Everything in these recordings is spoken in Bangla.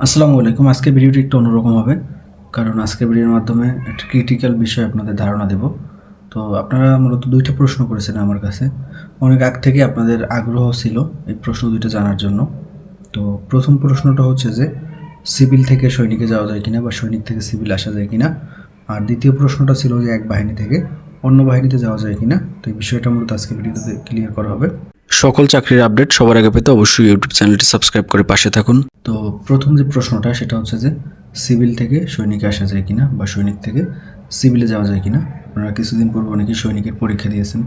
আসসালামু আলাইকুম। আজকের ভিডিওটি একটু অন্যরকম হবে, কারণ আজকের ভিডিওর মাধ্যমে একটা ক্রিটিক্যাল বিষয় আপনাদের ধারণা দেব। তো আপনারা মূলত ২টা প্রশ্ন করেছেন আমার কাছে। অনেক আগ থেকে আপনাদের আগ্রহ ছিল এই প্রশ্ন ২টা জানার জন্য। তো প্রথম প্রশ্নটা হচ্ছে যে সিভিল থেকে সৈনিকে যাওয়া যায় কিনা বা সৈনিক থেকে সিভিল আসা যায় কিনা। আর দ্বিতীয় প্রশ্নটা ছিল যে এক বাহিনী থেকে অন্য বাহিনীতে যাওয়া যায় কিনা। তো এই বিষয়টা মূলত আজকের ভিডিওতে ক্লিয়ার করা হবে। সকল চাকরির আপডেট সবার আগে পেতে অবশ্যই ইউটিউব চ্যানেলটি সাবস্ক্রাইব করে পাশে থাকুন। তো প্রথম যে প্রশ্নটা সেটা হচ্ছে যে সিভিল থেকে সৈনিকে আসা যায় কিনা বা সৈনিক থেকে সিভিলে যাওয়া যায় কিনা। আপনারা কিছুদিন পূর্বে অনেকেই সৈনিকের পরীক্ষা দিয়েছেন,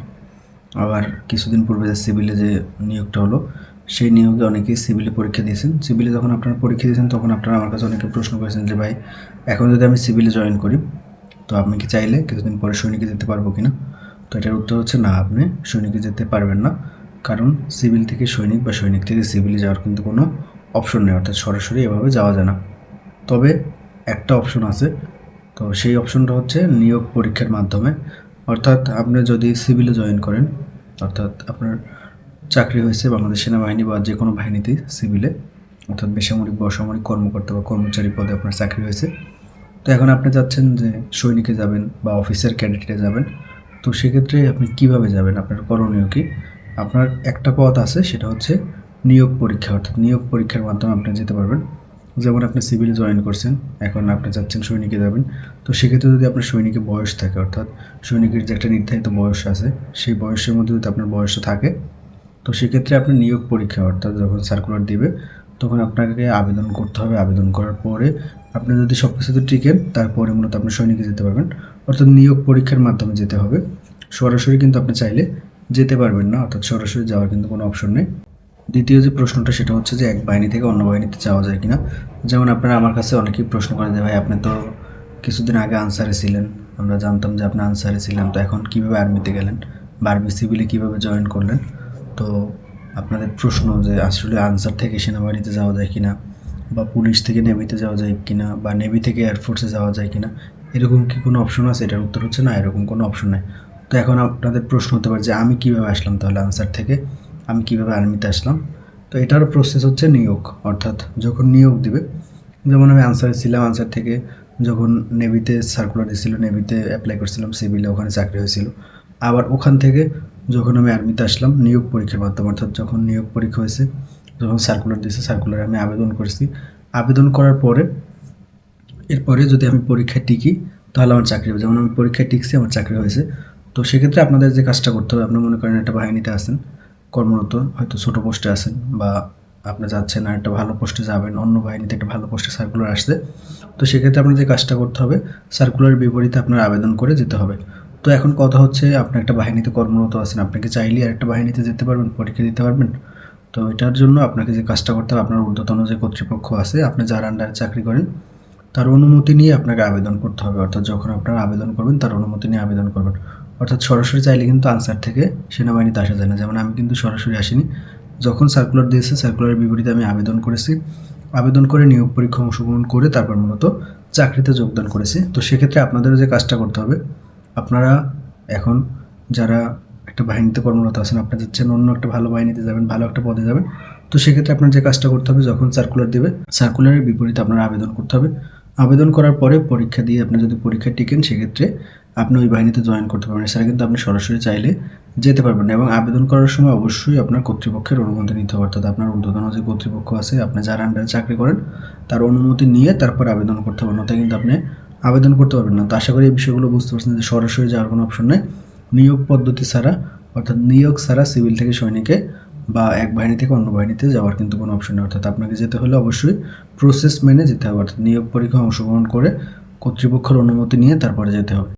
আবার কিছুদিন পূর্বে যে সিভিলে যে নিয়োগটা হলো সেই নিয়োগে অনেকেই সিভিলে পরীক্ষা দিয়েছেন। সিভিলে যখন আপনারা পরীক্ষা দিয়েছেন তখন আপনারা আমার কাছে অনেকে প্রশ্ন করেছেন যে ভাই, এখন যদি আমি সিভিলে জয়েন করি তো আপনি কি চাইলে কিছুদিন পরে সৈনিকে যেতে পারবো কিনা। তো এটার উত্তর হচ্ছে না, আপনি সৈনিকে যেতে পারবেন না, কারণ সিভিল থেকে সৈনিক বা সৈনিক থেকে সিভিলে যাওয়ার কিন্তু কোনো অপশন নেই, অর্থাৎ সরাসরি এভাবে যাওয়া যায় না। তবে একটা অপশন আছে, তো সেই অপশনটা হচ্ছে নিয়োগ পরীক্ষার মাধ্যমে। অর্থাৎ আপনি যদি সিভিলে জয়েন করেন, অর্থাৎ আপনার চাকরি হয়েছে বাংলাদেশ সেনাবাহিনী বা যে কোনো বাহিনীতে সিভিলে, অর্থাৎ বেসামরিক বা অসামরিক কর্মকর্তা বা কর্মচারী পদে আপনার চাকরি হয়েছে। তো এখন আপনি চাচ্ছেন যে সৈনিকে যাবেন বা অফিসার ক্যাডেটে যাবেন। তো সেক্ষেত্রে আপনি কিভাবে যাবেন, আপনার করণীয় কী? আপনার একটা পথ আছে, সেটা হচ্ছে নিয়োগ পরীক্ষা। অর্থাৎ নিয়োগ পরীক্ষার মাধ্যমে আপনি যেতে পারবেন। যেমন আপনি সিভিলে জয়েন করছেন, এখন আপনি চাচ্ছেন সৈনিকে যাবেন। তো সেক্ষেত্রে যদি আপনার সৈনিকের বয়স থাকে, অর্থাৎ সৈনিকের যে একটা নির্ধারিত বয়স আছে, সেই বয়সের মধ্যে যদি আপনার বয়সটা থাকে, তো সেক্ষেত্রে আপনি নিয়োগ পরীক্ষা, অর্থাৎ যখন সার্কুলার দিবে তখন আপনাকে আবেদন করতে হবে। আবেদন করার পরে আপনি যদি সব কিছুতে টিকেন, তারপরে মূলত আপনি সৈনিকে যেতে পারবেন। অর্থাৎ নিয়োগ পরীক্ষার মাধ্যমে যেতে হবে, সরাসরি কিন্তু আপনি চাইলে যেতে পারবেন না, অর্থাৎ সরাসরি যাওয়ার কিন্তু কোনো অপশন নেই। দ্বিতীয় যে প্রশ্নটা সেটা হচ্ছে যে এক বাহিনী থেকে অন্য বাহিনীতে যাওয়া যায় কিনা। যেমন আপনারা আমার কাছে অনেকেই প্রশ্ন করেন যে ভাই, আপনি তো কিছুদিন আগে আনসারে ছিলেন, আমরা জানতাম যে আপনি আনসারে ছিলেন, তো এখন কীভাবে আর্মিতে গেলেন বা আর্মি সিভিলে কীভাবে জয়েন করলেন। তো আপনাদের প্রশ্ন যে আসলে আনসার থেকে সেনাবাহিনীতে যাওয়া যায় কিনা, বা পুলিশ থেকে নেভিতে যাওয়া যায় কিনা, বা নেভি থেকে এয়ারফোর্সে যাওয়া যায় কিনা, এরকম কি কোনো অপশন আছে? এটার উত্তর হচ্ছে না, এরকম কোনো অপশন নেই। তো এখন আপনাদের প্রশ্ন হতে পারে যে আমি কীভাবে আসলাম তাহলে আনসার থেকে, আমি কীভাবে আর্মিতে আসলাম। তো এটারও প্রসেস হচ্ছে নিয়োগ, অর্থাৎ যখন নিয়োগ দিবে, যেমন আমি আনসারে ছিলাম, আনসার থেকে যখন নেভিতে সার্কুলার দিয়েছিল, নেভিতে অ্যাপ্লাই করছিলাম, সিভিলে ওখানে চাকরি হয়েছিল। আবার ওখান থেকে যখন আমি আর্মিতে আসলাম নিয়োগ পরীক্ষার মাধ্যমে, অর্থাৎ যখন নিয়োগ পরীক্ষা হয়েছে, যখন সার্কুলার দিয়েছে, সার্কুলারে আমি আবেদন করেছি। আবেদন করার পরে এরপরে যদি আমি পরীক্ষায় টিকি তাহলে আমার চাকরি হবে। যেমন আমি পরীক্ষায় টিকছি, আমার চাকরি হয়েছে। তো সেক্ষেত্রে আপনাদের যে কাজটা করতে হবে, আপনি মনে করেন একটা বাহিনীতে আছেন কর্মরত, হয়তো ছোটো পোস্টে আছেন, বা আপনি যাচ্ছেন আর একটা ভালো পোস্টে যাবেন, অন্য বাহিনীতে একটা ভালো পোস্টে সার্কুলার আসছে। তো সেক্ষেত্রে আপনার যে কাজটা করতে হবে, সার্কুলারের বিপরীতে আপনার আবেদন করে যেতে হবে। তো এখন কথা হচ্ছে, আপনি একটা বাহিনীতে কর্মরত আছেন, আপনাকে চাইলেই আরেকটা বাহিনীতে যেতে পারবেন, পরীক্ষা দিতে পারবেন। তো এটার জন্য আপনাকে যে কাজটা করতে হবে, আপনার ঊর্ধ্বতন যে কর্তৃপক্ষ আছে, আপনি যার আন্ডারে চাকরি করেন, তার অনুমতি নিয়ে আপনাকে আবেদন করতে হবে। অর্থাৎ যখন আপনারা আবেদন করবেন তার অনুমতি নিয়ে আবেদন করবেন। অর্থাৎ সরাসরি চাইলে কিন্তু আনসার থেকে সেনাবাহিনীতে আসা যায় না। যেমন আমি কিন্তু সরাসরি আসিনি, যখন সার্কুলার দিয়েছে সার্কুলারের বিপরীতে আমি আবেদন করেছি, আবেদন করে নিয়োগ পরীক্ষা অংশগ্রহণ করে তারপর মূলত চাকরিতে যোগদান করেছি। তো সেক্ষেত্রে আপনাদেরও যে কাজটা করতে হবে, আপনারা এখন যারা একটা বাহিনীতে কর্মরত আছেন, আপনি যাচ্ছেন অন্য একটা ভালো বাহিনীতে যাবেন, ভালো একটা পদে যাবেন। তো সেক্ষেত্রে আপনার যে কাজটা করতে হবে, যখন সার্কুলার দেবে সার্কুলারের বিপরীতে আপনার আবেদন করতে হবে। আবেদন করার পরে পরীক্ষা দিয়ে আপনি যদি পরীক্ষায় টিকেন, সেক্ষেত্রে আপনি ওই বাহিনীতে জয়েন করতে পারবেন। এছাড়া কিন্তু আপনি সরাসরি চাইলে যেতে পারবেন না। এবং আবেদন করার সময় অবশ্যই আপনার কর্তৃপক্ষের অনুমতি নিতে হবে, অর্থাৎ আপনার ঊর্ধ্বতন যে কর্তৃপক্ষ আছে, আপনি যার আন্ডারে চাকরি করেন, তার অনুমতি নিয়ে তারপর আবেদন করতে হবে, অন্যথায় কিন্তু আপনি আবেদন করতে পারবেন না। তো আশা করি এই বিষয়গুলো বুঝতে পারছেন যে সরাসরি যাওয়ার কোনো অপশন নেই। নিয়োগ পদ্ধতি ছাড়া, অর্থাৎ নিয়োগ ছাড়া সিভিল থেকে সৈনিকে বা এক বাহিনী থেকে অন্য বাহিনীতে যাওয়ার কিন্তু কোনো অপশন নেই। অর্থাৎ আপনাকে যেতে হলে অবশ্যই প্রসেস মেনে যেতে হবে, অর্থাৎ নিয়োগ পরীক্ষায় অংশগ্রহণ করে কর্তৃপক্ষের অনুমতি নিয়ে তারপরে যেতে হবে।